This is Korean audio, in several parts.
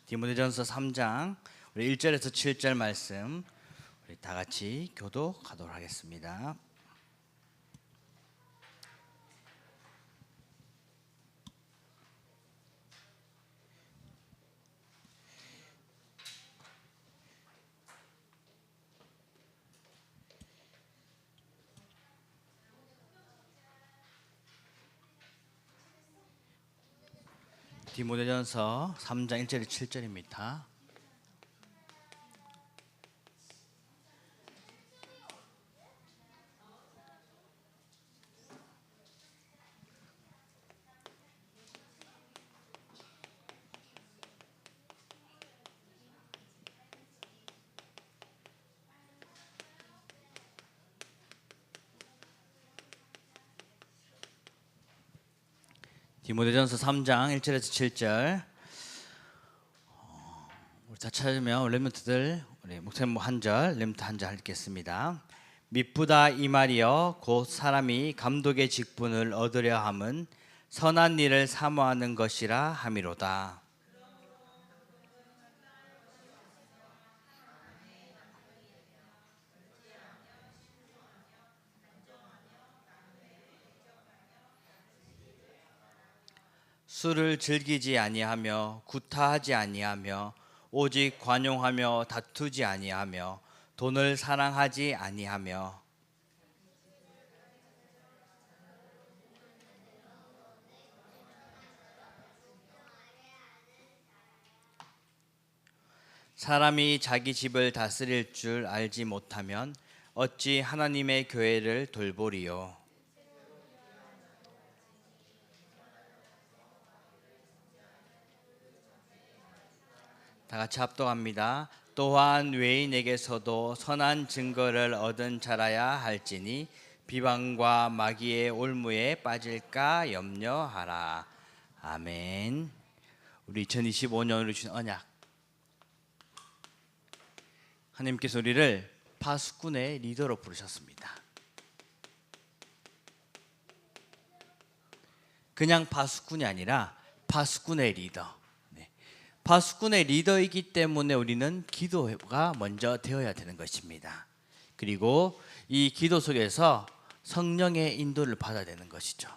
디모데전서 3장 우리 1절에서 7절 말씀 우리 다 같이 교독하도록 하겠습니다. 디모데전서 3장 1절에서 7절입니다. 디모데전서 3장 1절에서 7절 우리 다 찾으면 렘넌트들 우리 목사님 한 절, 렘넌트 한 절 읽겠습니다. 미쁘다 이 말이여 곧 사람이 감독의 직분을 얻으려 함은 선한 일을 사모하는 것이라 함이로다. 술을 즐기지 아니하며 구타하지 아니하며 오직 관용하며 다투지 아니하며 돈을 사랑하지 아니하며 사람이 자기 집을 다스릴 줄 알지 못하면 어찌 하나님의 교회를 돌보리요. 다 같이 합독합니다. 또한 외인에게서도 선한 증거를 얻은 자라야 할지니 비방과 마귀의 올무에 빠질까 염려하라. 아멘. 우리 2025년으로 주신 언약, 하나님께서 우리를 파수꾼의 리더로 부르셨습니다. 그냥 파수꾼이 아니라 파수꾼의 리더. 파수꾼의 리더이기 때문에 우리는 기도가 먼저 되어야 되는 것입니다. 그리고 이 기도 속에서 성령의 인도를 받아야 되는 것이죠.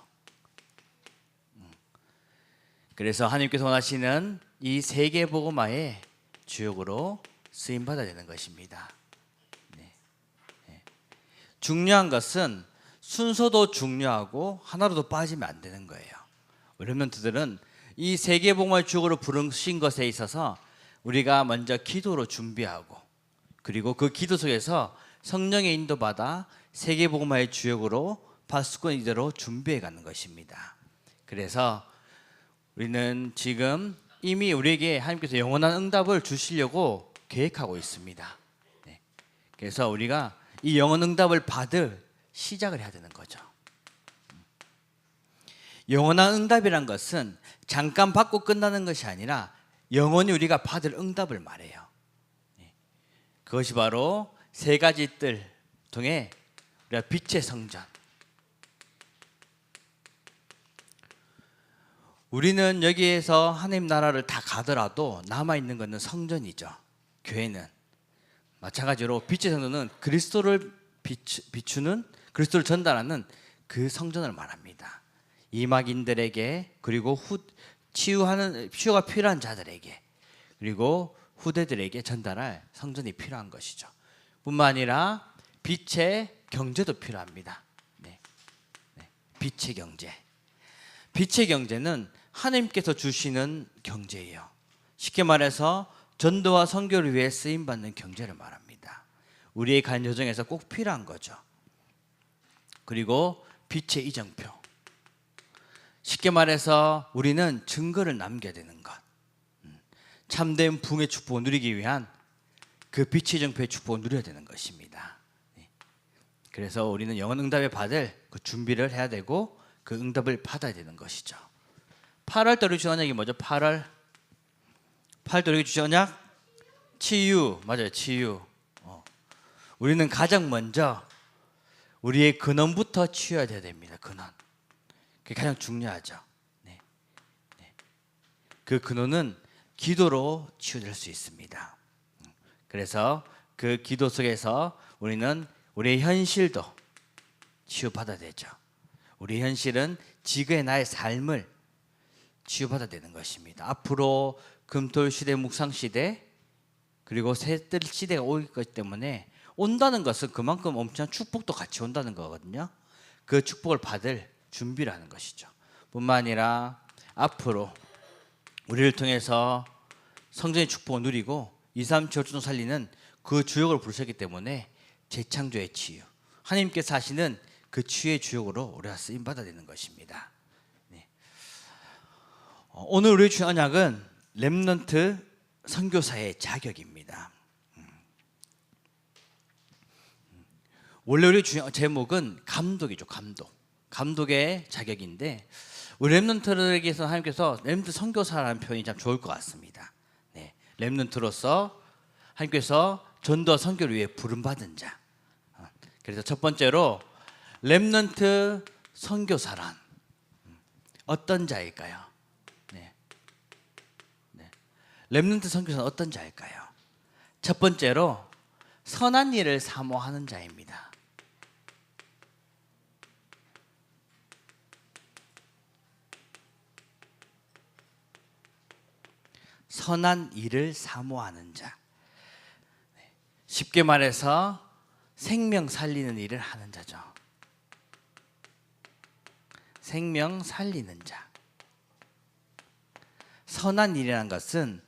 그래서 하나님께서 원하시는 이 세계복음화의 주역으로 쓰임 받아야 되는 것입니다. 중요한 것은 순서도 중요하고 하나로도 빠지면 안 되는 거예요. 우리 렘넌트들은 이 세계복음화의 주역으로 부르신 것에 있어서 우리가 먼저 기도로 준비하고 그리고 그 기도 속에서 성령의 인도받아 세계복음화의 주역으로 파수꾼 리더로 준비해 가는 것입니다. 그래서 우리는 지금 이미 우리에게 하나님께서 영원한 응답을 주시려고 계획하고 있습니다. 그래서 우리가 이 영원 응답을 받을 시작을 해야 되는 거죠. 영원한 응답이란 것은 잠깐 받고 끝나는 것이 아니라 영원히 우리가 받을 응답을 말해요. 그것이 바로 세 가지 뜰 통해 우리가 빛의 성전. 우리는 여기에서 하나님 나라를 다 가더라도 남아있는 것은 성전이죠. 교회는 마찬가지로 빛의 성전은 그리스도를 비추는, 그리스도를 전달하는 그 성전을 말합니다. 이막인들에게 그리고 치유가 필요한 자들에게 그리고 후대들에게 전달할 성전이 필요한 것이죠. 뿐만 아니라 빛의 경제도 필요합니다. 빛의 경제. 빛의 경제는 하나님께서 주시는 경제예요. 쉽게 말해서 전도와 선교를 위해 쓰임받는 경제를 말합니다. 우리의 간 여정에서 꼭 필요한 거죠. 그리고 빛의 이정표. 쉽게 말해서 우리는 증거를 남겨야 되는 것. 참된 부흥의 축복을 누리기 위한 그 빛의 정표의 축복을 누려야 되는 것입니다. 그래서 우리는 영원 응답에 받을 그 준비를 해야 되고 그 응답을 받아야 되는 것이죠. 8월 달에 주신 언약이 뭐죠? 8월 달에 주신 언약? 치유. 맞아요. 치유. 우리는 가장 먼저 우리의 근원부터 치유해야 됩니다. 근원. 그게 가장 중요하죠. 그 근원은 기도로 치유될 수 있습니다. 그래서 그 기도 속에서 우리는 우리의 현실도 치유받아야 되죠. 우리 현실은 지금의 나의 삶을 치유받아야 되는 것입니다. 앞으로 금토일 시대, 묵상 시대, 그리고 새뜰 시대가 올 것 때문에 온다는 것은 그만큼 엄청난 축복도 같이 온다는 거거든요. 그 축복을 받을 준비를 하는 것이죠. 뿐만 아니라 앞으로 우리를 통해서 성전의 축복을 누리고 2, 3, 7종 살리는 그 주역을 부르셨기 때문에 재창조의 치유, 하나님께서 하시는 그 치유의 주역으로 우리가 쓰임받아야 되는 것입니다. 네. 오늘 우리의 주요 언약은 렘넌트 선교사의 자격입니다. 원래 우리 주요 제목은 감독이죠. 감독의 자격인데 우리 렘넌트들에게서 하나님께서 렘넌트 선교사라는 표현이 참 좋을 것 같습니다. 네. 렘넌트로서 하나님께서 전도와 선교를 위해 부름받은 자. 그래서 첫 번째로 렘넌트 선교사란 어떤 자일까요? 네. 렘넌트 선교사는 어떤 자일까요? 첫 번째로 선한 일을 사모하는 자입니다. 선한 일을 사모하는 자. 쉽게 말해서 생명 살리는 일을 하는 자죠. 생명 살리는 자. 선한 일이라는 것은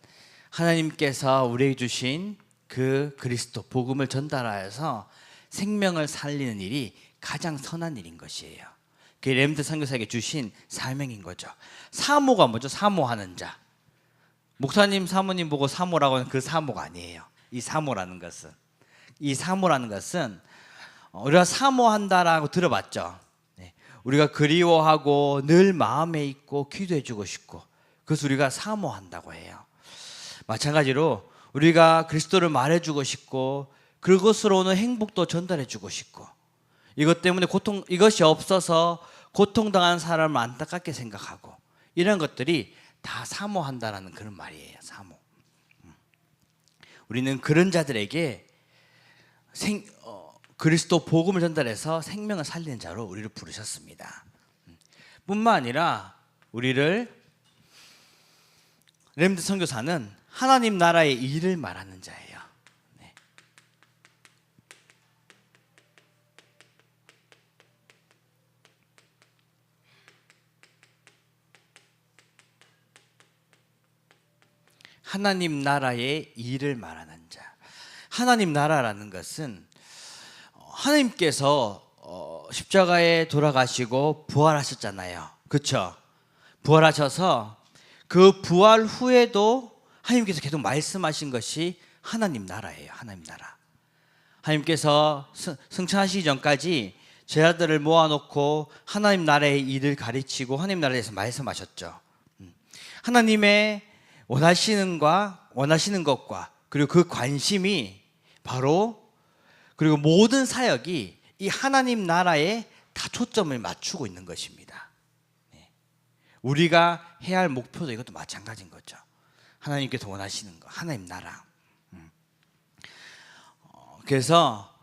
하나님께서 우리에게 주신 그 그리스도 복음을 전달하여서 생명을 살리는 일이 가장 선한 일인 것이에요. 그게 렘넌트 선교사에게 주신 사명인 거죠. 사모가 뭐죠? 사모하는 자. 목사님, 사모님 보고 사모라고 하는 그 사모가 아니에요. 이 사모라는 것은 우리가 사모한다라고 들어봤죠. 네. 우리가 그리워하고 늘 마음에 있고 기도해주고 싶고, 그래서 우리가 사모한다고 해요. 마찬가지로 우리가 그리스도를 말해주고 싶고 그것으로 오는 행복도 전달해주고 싶고, 이것 때문에 이것이 없어서 고통당한 사람을 안타깝게 생각하고, 이런 것들이 다 사모한다라는 그런 말이에요. 사모. 우리는 그런 자들에게 그리스도 복음을 전달해서 생명을 살리는 자로 우리를 부르셨습니다. 뿐만 아니라 우리를 렘넌트 선교사는 하나님 나라의 일을 말하는 자예요. 네. 하나님 나라의 일을 말하는 자. 하나님 나라라는 것은 하나님께서 십자가에 돌아가시고 부활하셨잖아요. 그렇죠? 부활하셔서 그 부활 후에도 하나님께서 계속 말씀하신 것이 하나님 나라예요. 하나님 나라. 하나님께서 승천하시기 전까지 제자들을 모아놓고 하나님 나라의 일을 가르치고 하나님 나라에 대해서 말씀하셨죠. 하나님의 원하시는 것과 그리고 그 관심이 바로, 그리고 모든 사역이 이 하나님 나라에 다 초점을 맞추고 있는 것입니다. 우리가 해야 할 목표도 이것도 마찬가지인 거죠. 하나님께서 원하시는 거, 하나님 나라. 그래서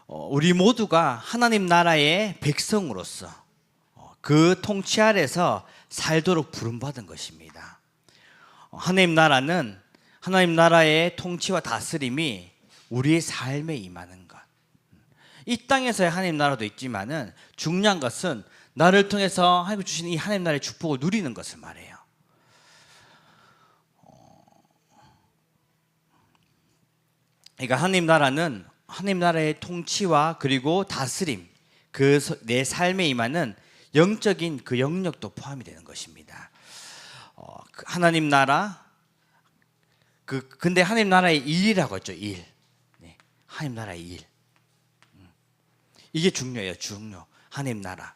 우리 모두가 하나님 나라의 백성으로서 그 통치 아래서 살도록 부름받은 것입니다. 하나님 나라는, 하나님 나라의 통치와 다스림이 우리의 삶에 임하는 것. 이 땅에서의 하나님 나라도 있지만은 중요한 것은 나를 통해서 하나님 주신 이 하나님 나라의 축복을 누리는 것을 말해요. 그러니까 하나님 나라는 하나님 나라의 통치와 그리고 다스림, 그 내 삶에 임하는 영적인 그 영역도 포함이 되는 것입니다. 하나님 나라, 근데 하나님 나라의 일이라고 했죠. 일. 네. 하나님 나라의 일. 이게 중요해요. 하나님 나라.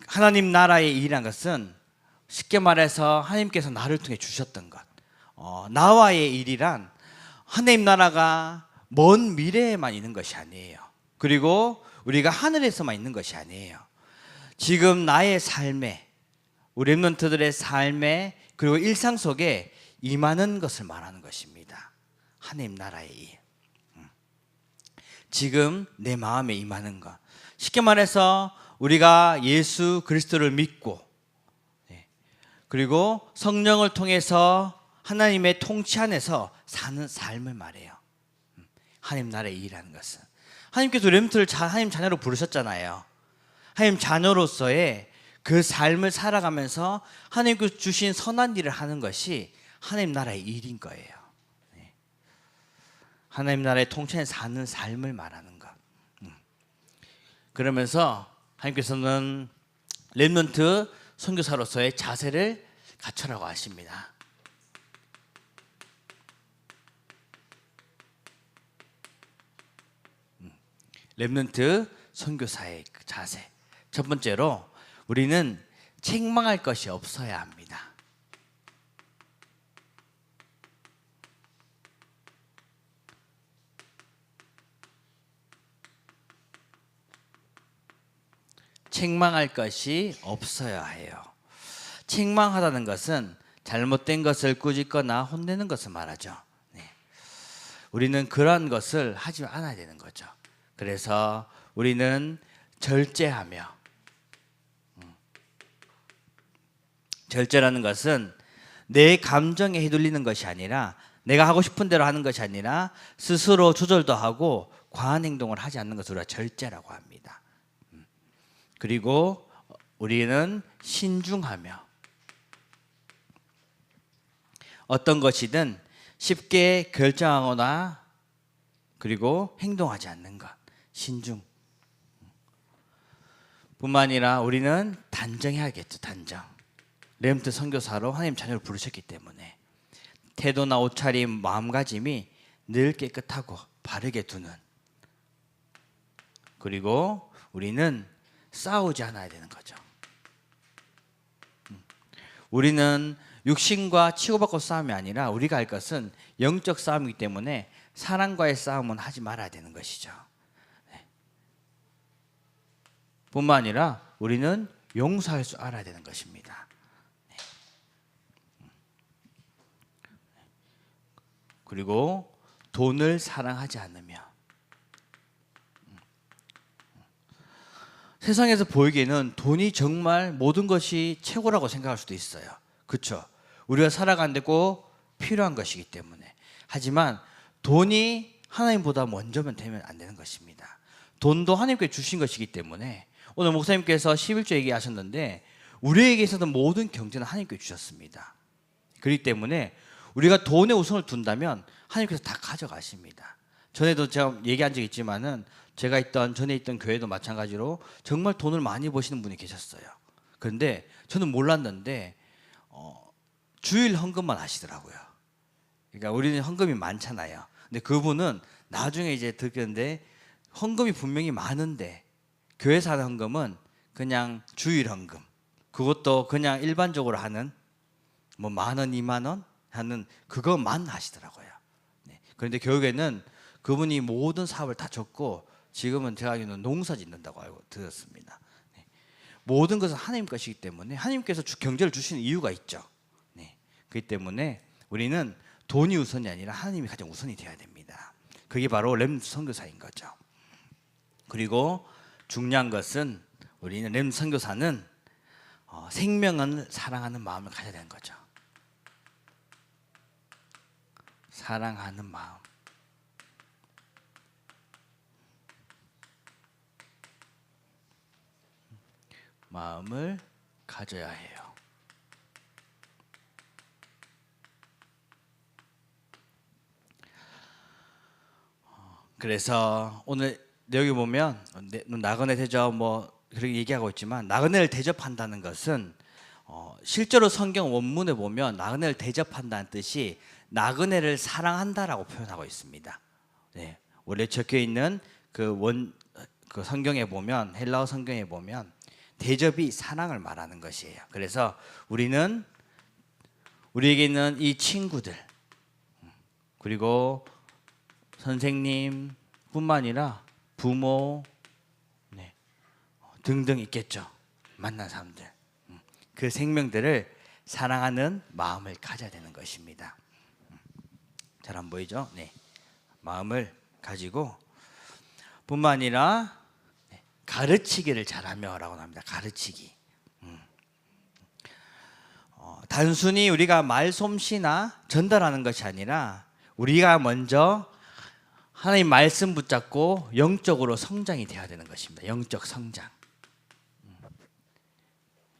하나님 나라의 일이란 것은 쉽게 말해서 하나님께서 나를 통해 주셨던 것. 나와의 일이란 하나님 나라가 먼 미래에만 있는 것이 아니에요. 그리고 우리가 하늘에서만 있는 것이 아니에요. 지금 나의 삶에, 우리 렘넌트들의 삶에, 그리고 일상 속에 임하는 것을 말하는 것입니다. 하나님 나라의 일. 지금 내 마음에 임하는 것. 쉽게 말해서 우리가 예수 그리스도를 믿고 그리고 성령을 통해서 하나님의 통치 안에서 사는 삶을 말해요. 하나님 나라의 일이라는 것은 하나님께서 렘트를 하나님 자녀로 부르셨잖아요. 하나님 자녀로서의 그 삶을 살아가면서 하나님께서 주신 선한 일을 하는 것이 하나님 나라의 일인 거예요. 하나님 나라의 통치에 사는 삶을 말하는 것. 그러면서 하나님께서는 렘넌트 선교사로서의 자세를 갖추라고 하십니다. 렘넌트 선교사의 그 자세. 첫 번째로 우리는 책망할 것이 없어야 합니다. 책망할 것이 없어야 해요. 책망하다는 것은 잘못된 것을 꾸짖거나 혼내는 것을 말하죠. 우리는 그러한 것을 하지 않아야 되는 거죠. 그래서 우리는 절제하며, 절제라는 것은 내 감정에 휘둘리는 것이 아니라, 내가 하고 싶은 대로 하는 것이 아니라 스스로 조절도 하고 과한 행동을 하지 않는 것을 우리가 절제라고 합니다. 그리고 우리는 신중하며, 어떤 것이든 쉽게 결정하거나 그리고 행동하지 않는 것, 신중. 뿐만 아니라 우리는 단정해야겠죠. 단정. 렘넌트 선교사로 하나님 자녀를 부르셨기 때문에 태도나 옷차림, 마음가짐이 늘 깨끗하고 바르게 두는. 그리고 우리는 싸우지 않아야 되는 거죠. 우리는 육신과 치고받고 싸움이 아니라 우리가 할 것은 영적 싸움이기 때문에 사랑과의 싸움은 하지 말아야 되는 것이죠. 뿐만 아니라 우리는 용서할 줄 알아야 되는 것입니다. 그리고 돈을 사랑하지 않으며, 세상에서 보이기에는 돈이 정말 모든 것이 최고라고 생각할 수도 있어요. 그렇죠? 우리가 살아가는데 꼭 필요한 것이기 때문에. 하지만 돈이 하나님보다 먼저면 되면 안 되는 것입니다. 돈도 하나님께 주신 것이기 때문에 오늘 목사님께서 11조 얘기하셨는데 우리에게 있어서 모든 경제는 하나님께 주셨습니다. 그렇기 때문에 우리가 돈에 우선을 둔다면 하나님께서 다 가져가십니다. 전에도 제가 얘기한 적이 있지만은 제가 전에 있던 교회도 마찬가지로 정말 돈을 많이 버시는 분이 계셨어요. 그런데 저는 몰랐는데 주일 헌금만 하시더라고요. 그러니까 우리는 헌금이 많잖아요. 근데 그분은 나중에 이제 듣겠는데 헌금이 분명히 많은데 교회에서 하는 헌금은 그냥 주일 헌금, 그것도 그냥 일반적으로 하는 뭐 10,000원, 20,000원 하는 그것만 하시더라고요. 그런데 결국에는 그분이 모든 사업을 다 접고 지금은 제가 알기로는 농사 짓는다고 알고 들었습니다. 모든 것은 하나님 것이기 때문에 하나님께서 경제를 주시는 이유가 있죠. 그렇기 때문에 우리는 돈이 우선이 아니라 하나님이 가장 우선이 되어야 됩니다. 그게 바로 렘넌트 선교사인 거죠. 그리고 중요한 것은 우리는 렘넌트 선교사는 생명을 사랑하는 마음을 가져야 되는 거죠. 사랑하는 마음. 마음을 가져야 해요. 그래서 오늘 여기 보면 나그네 대접 그렇게 얘기하고 있지만 나그네를 대접한다는 것은 실제로 성경 원문에 보면 나그네를 대접한다는 뜻이 나그네를 사랑한다라고 표현하고 있습니다. 원래 적혀 있는 그 성경에 보면 헬라어 성경에 보면 대접이 사랑을 말하는 것이에요. 그래서 우리에게 있는 이 친구들 그리고 선생님 뿐만 아니라 부모 등등 있겠죠. 만난 사람들 그 생명들을 사랑하는 마음을 가져야 되는 것입니다. 잘 안 보이죠? 네, 마음을 가지고 뿐만 아니라 가르치기를 잘하며라고 합니다. 가르치기. 단순히 우리가 말솜씨나 전달하는 것이 아니라 우리가 먼저 하나님 말씀 붙잡고 영적으로 성장이 되어야 되는 것입니다. 영적 성장.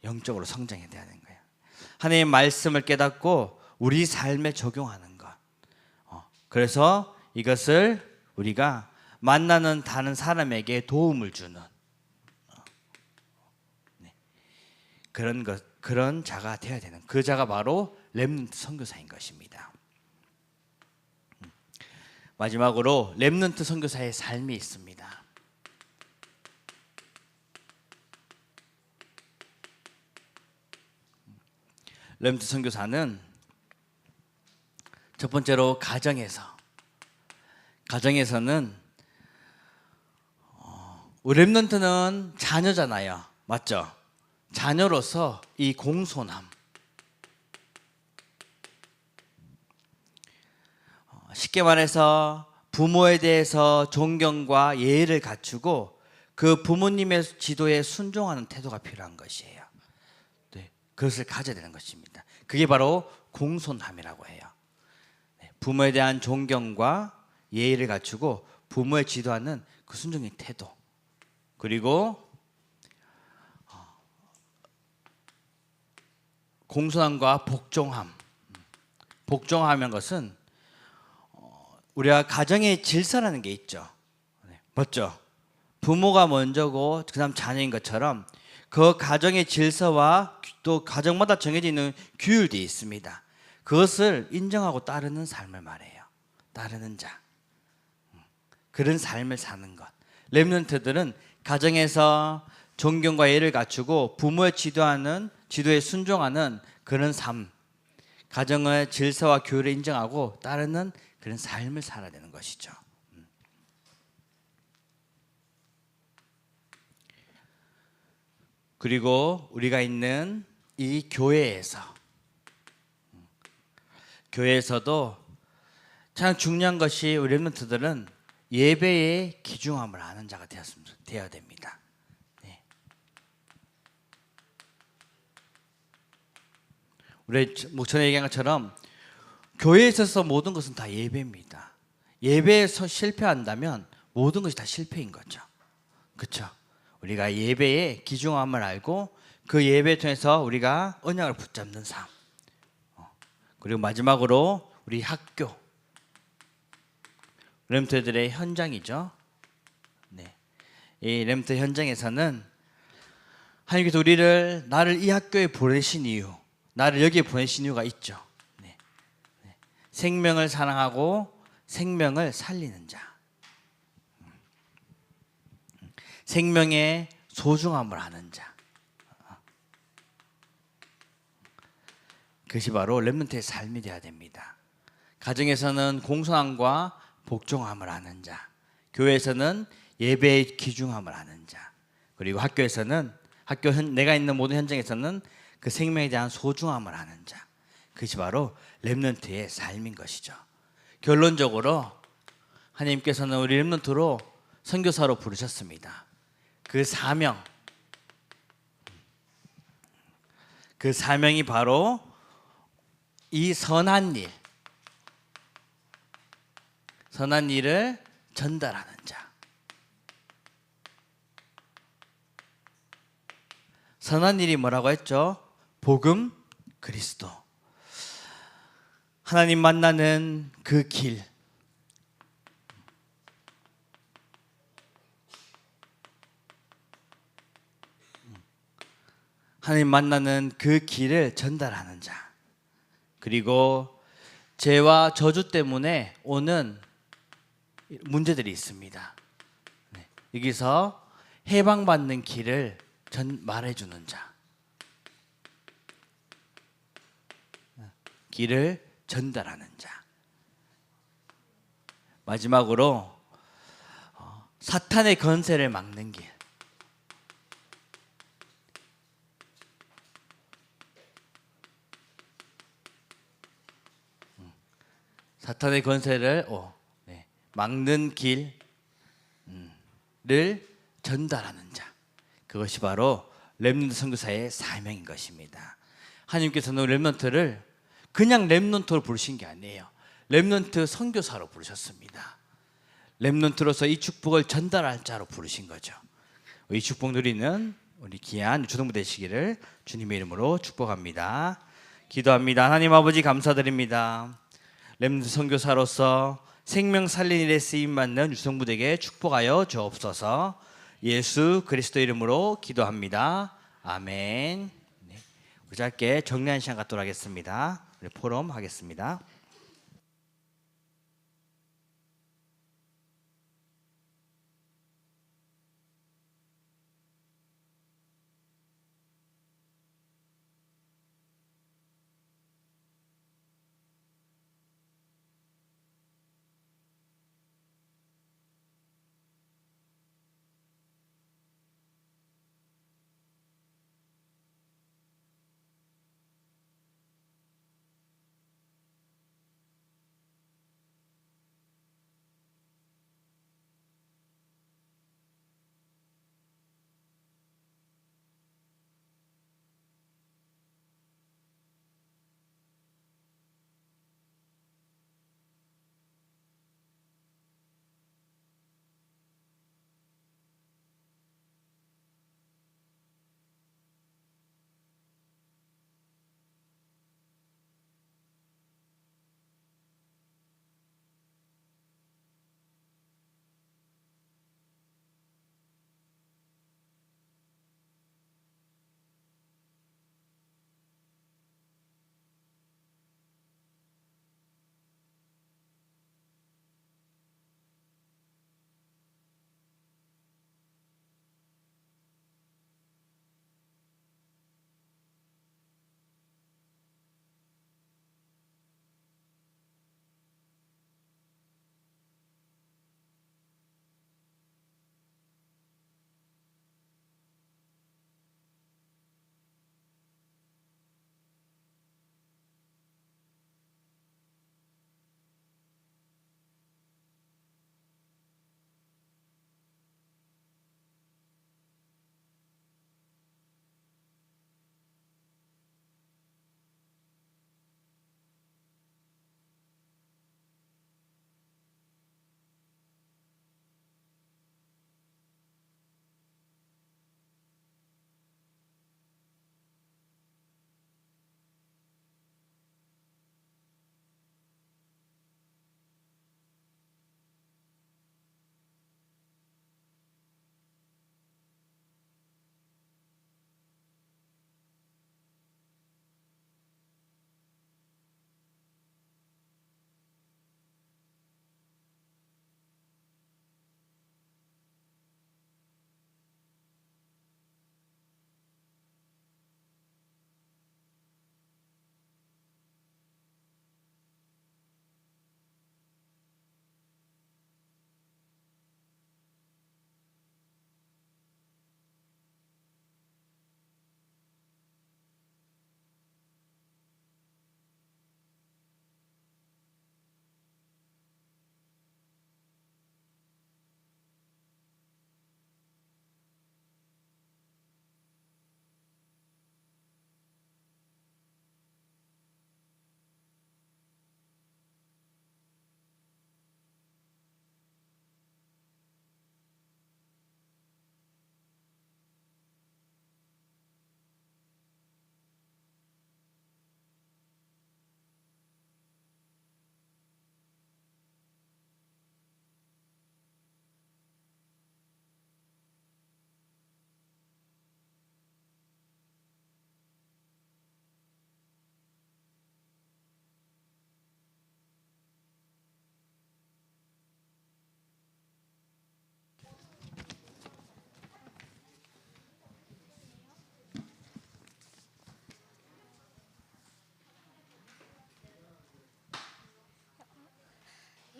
영적으로 성장이 되어야 되는 거예요. 하나님 말씀을 깨닫고 우리 삶에 적용하는 것. 그래서 이것을 우리가 만나는 다른 사람에게 도움을 주는 그런 자가 되어야 되는, 그 자가 바로 렘넌트 선교사인 것입니다. 마지막으로 렘넌트 선교사의 삶이 있습니다. 렘넌트 선교사는 첫 번째로 가정에서는 우리 렘넌트는 자녀잖아요. 맞죠? 자녀로서 이 공손함, 쉽게 말해서 부모에 대해서 존경과 예의를 갖추고 그 부모님의 지도에 순종하는 태도가 필요한 것이에요. 네, 그것을 가져야 되는 것입니다. 그게 바로 공손함이라고 해요. 네, 부모에 대한 존경과 예의를 갖추고 부모의 지도하는 그 순종의 태도, 그리고 공손함과 복종함. 복종하는 것은 우리가 가정의 질서라는 게 있죠. 맞죠? 부모가 먼저고 그 다음 자녀인 것처럼 그 가정의 질서와 또 가정마다 정해져 있는 규율이 있습니다. 그것을 인정하고 따르는 삶을 말해요. 따르는 자. 그런 삶을 사는 것. 렘넌트들은 가정에서 존경과 예를 갖추고 부모의 지도에 순종하는 그런 삶, 가정의 질서와 규율을 인정하고 따르는 그런 삶을 살아야 되는 것이죠. 그리고 우리가 있는 이 교회에서도 참 중요한 것이 우리 렘넌트들은 예배에 귀중함을 아는 자가 되어야 됩니다. 네. 우리 목전에 얘기한 것처럼 교회에 있어서 모든 것은 다 예배입니다. 예배에서 실패한다면 모든 것이 다 실패인 거죠. 그렇죠? 우리가 예배의 귀중함을 알고 그 예배 통해서 우리가 언약을 붙잡는 삶. 그리고 마지막으로 우리 학교, 렘넌트들의 현장이죠. 네. 이 렘넌트 현장에서는 하나님께서 나를 이 학교에 보내신 이유, 나를 여기에 보내신 이유가 있죠. 네. 네. 생명을 사랑하고 생명을 살리는 자, 생명의 소중함을 아는 자, 그것이 바로 렘넌트의 삶이 되어야 됩니다. 가정에서는 공손함과 복종함을 아는 자, 교회에서는 예배의 귀중함을 아는 자, 그리고 학교에서는 내가 있는 모든 현장에서는 그 생명에 대한 소중함을 아는 자, 그것이 바로 렘넌트의 삶인 것이죠. 결론적으로 하나님께서는 우리 렘넌트로 선교사로 부르셨습니다. 그 사명이 바로 이 선한 일을 전달하는 자. 선한 일이 뭐라고 했죠? 복음, 그리스도. 하나님 만나는 그 길. 하나님 만나는 그 길을 전달하는 자. 그리고 죄와 저주 때문에 오는 문제들이 있습니다. 여기서 해방받는 길을 말해주는 자, 길을 전달하는 자. 마지막으로 사탄의 건세를 막는 길. 사탄의 권세를 막는 길을 전달하는 자, 그것이 바로 렘넌트 선교사의 사명인 것입니다. 하나님께서는 렘넌트를 그냥 렘넌트로 부르신 게 아니에요. 렘넌트 선교사로 부르셨습니다. 렘넌트로서 이 축복을 전달할 자로 부르신 거죠. 이 축복 누리는 우리 귀한 주동부 되시기를 주님의 이름으로 축복합니다. 기도합니다. 하나님 아버지 감사드립니다. 렘넌트 선교사로서 생명 살린 일에 쓰임받는 유성부에게 축복하여 주옵소서. 예수 그리스도 이름으로 기도합니다. 아멘. 네. 짧게 정리한 시간 갖도록 하겠습니다. 우리 포럼 하겠습니다.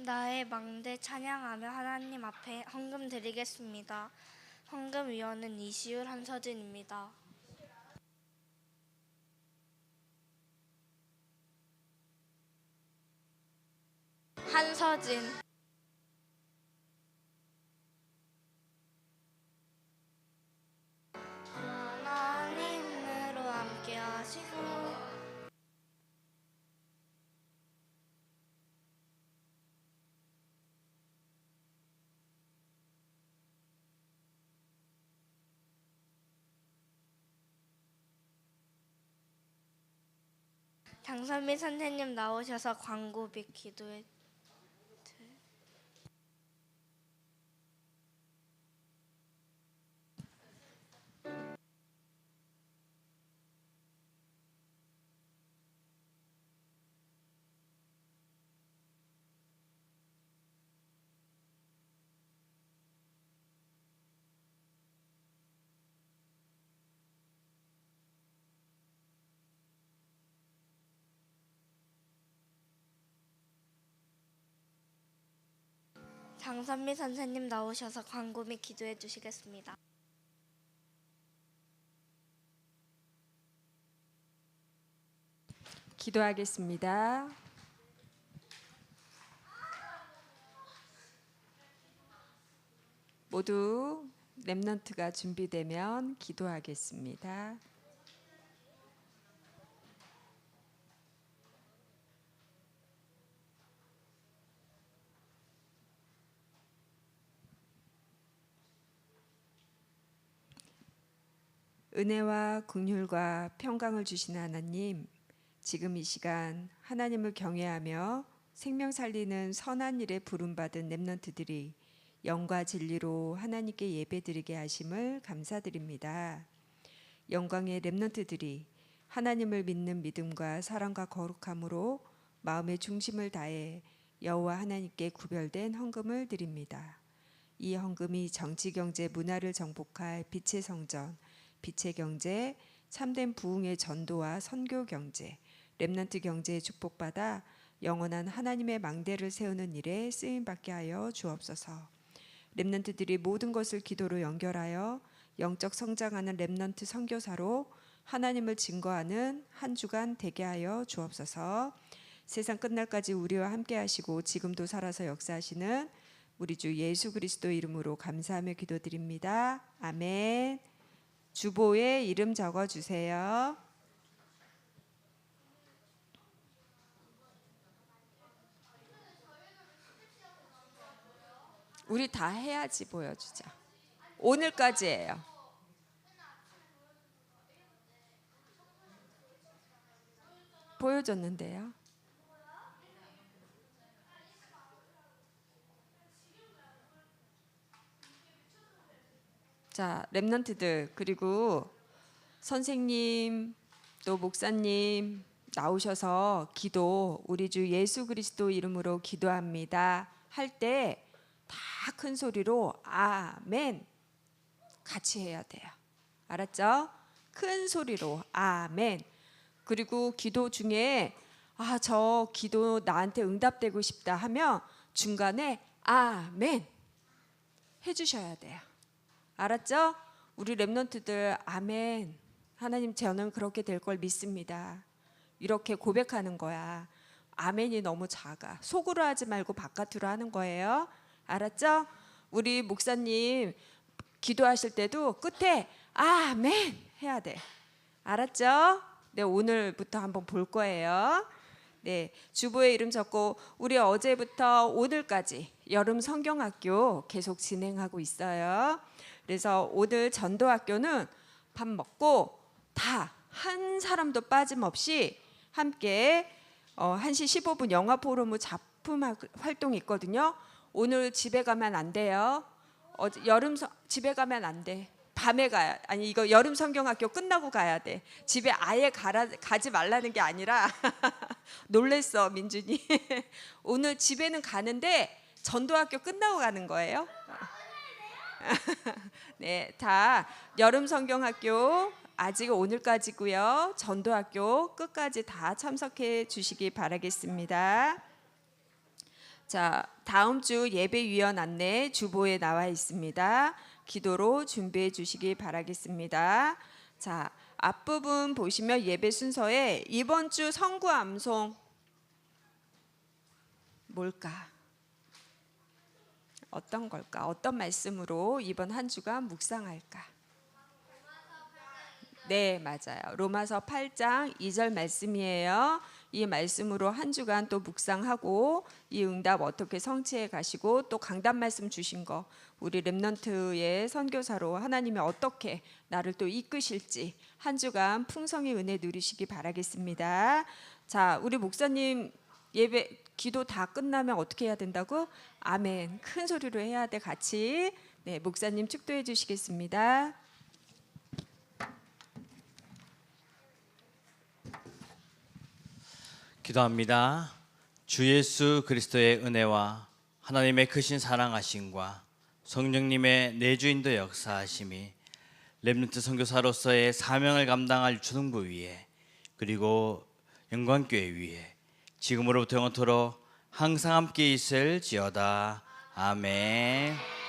나의 망대 찬양하며 하나님 앞에 헌금 드리겠습니다. 헌금위원은 이시율 한서진입니다. 한서진, 하나님으로 함께 하시고 장선미 선생님 나오셔서 광고비 기도해. 장선미 선생님 나오셔서 광고 및 기도해 주시겠습니다. 기도하겠습니다. 모두 렘넌트가 준비되면 기도하겠습니다. 은혜와 긍휼과 평강을 주시는 하나님, 지금 이 시간 하나님을 경외하며 생명 살리는 선한 일에 부름받은 렘넌트들이 영과 진리로 하나님께 예배드리게 하심을 감사드립니다. 영광의 렘넌트들이 하나님을 믿는 믿음과 사랑과 거룩함으로 마음의 중심을 다해 여호와 하나님께 구별된 헌금을 드립니다. 이 헌금이 정치, 경제, 문화를 정복할 빛의 성전, 빛의 경제, 참된 부흥의 전도와 선교 경제, 렘넌트 경제에 축복받아 영원한 하나님의 망대를 세우는 일에 쓰임받게 하여 주옵소서. 렘넌트들이 모든 것을 기도로 연결하여 영적 성장하는 렘넌트 선교사로 하나님을 증거하는 한 주간 되게 하여 주옵소서. 세상 끝날까지 우리와 함께 하시고 지금도 살아서 역사하시는 우리 주 예수 그리스도 이름으로 감사하며 기도드립니다. 아멘. 주보에 이름 적어주세요. 우리 다 해야지 보여주자. 오늘까지예요. 보여줬는데요. 자, 렘넌트들 그리고 선생님 또 목사님 나오셔서 기도 우리 주 예수 그리스도 이름으로 기도합니다 할 때 다 큰 소리로 아멘 같이 해야 돼요. 알았죠? 큰 소리로 아멘. 그리고 기도 중에 저 기도 나한테 응답되고 싶다 하면 중간에 아멘 해주셔야 돼요. 알았죠? 우리 렘넌트들 아멘. 하나님 저는 그렇게 될 걸 믿습니다. 이렇게 고백하는 거야. 아멘이 너무 작아. 속으로 하지 말고 바깥으로 하는 거예요. 알았죠? 우리 목사님 기도하실 때도 끝에 아멘 해야 돼. 알았죠? 네, 오늘부터 한번 볼 거예요. 네, 주보에 이름 적고 우리 어제부터 오늘까지 여름 성경학교 계속 진행하고 있어요. 그래서 오늘 전도학교는 밥 먹고 다 한 사람도 빠짐없이 함께 1시 15분 영화 포럼 작품 활동이 있거든요. 오늘 집에 가면 안 돼요. 집에 가면 안 돼. 밤에 가야 아니 이거 여름 성경학교 끝나고 가야 돼. 집에 아예 가지 말라는 게 아니라 놀랬어 민준이. 오늘 집에는 가는데 전도학교 끝나고 가는 거예요. 네, 다 여름 성경학교 아직 오늘까지고요. 전도학교 끝까지 다 참석해 주시기 바라겠습니다. 자, 다음 주 예배위원 안내 주보에 나와 있습니다. 기도로 준비해 주시기 바라겠습니다. 자, 앞부분 보시면 예배 순서에 이번 주 성구 암송 뭘까? 어떤 걸까? 어떤 말씀으로 이번 한 주간 묵상할까? 네, 맞아요. 로마서 8장 2절 말씀이에요. 이 말씀으로 한 주간 또 묵상하고 이 응답 어떻게 성취해 가시고 또 강단 말씀 주신 거 우리 렘넌트의 선교사로 하나님이 어떻게 나를 또 이끄실지 한 주간 풍성히 은혜 누리시기 바라겠습니다. 자, 우리 목사님 예배 기도 다 끝나면 어떻게 해야 된다고? 아멘. 큰 소리로 해야 돼 같이. 네, 목사님 축도해 주시겠습니다. 기도합니다. 주 예수 그리스도의 은혜와 하나님의 크신 사랑하심과 성령님의 내주인도 역사하심이 렘넌트 선교사로서의 사명을 감당할 주등부 위에 그리고 영광교회 위에 지금으로부터 영원토록 항상 함께 있을지어다. 아멘.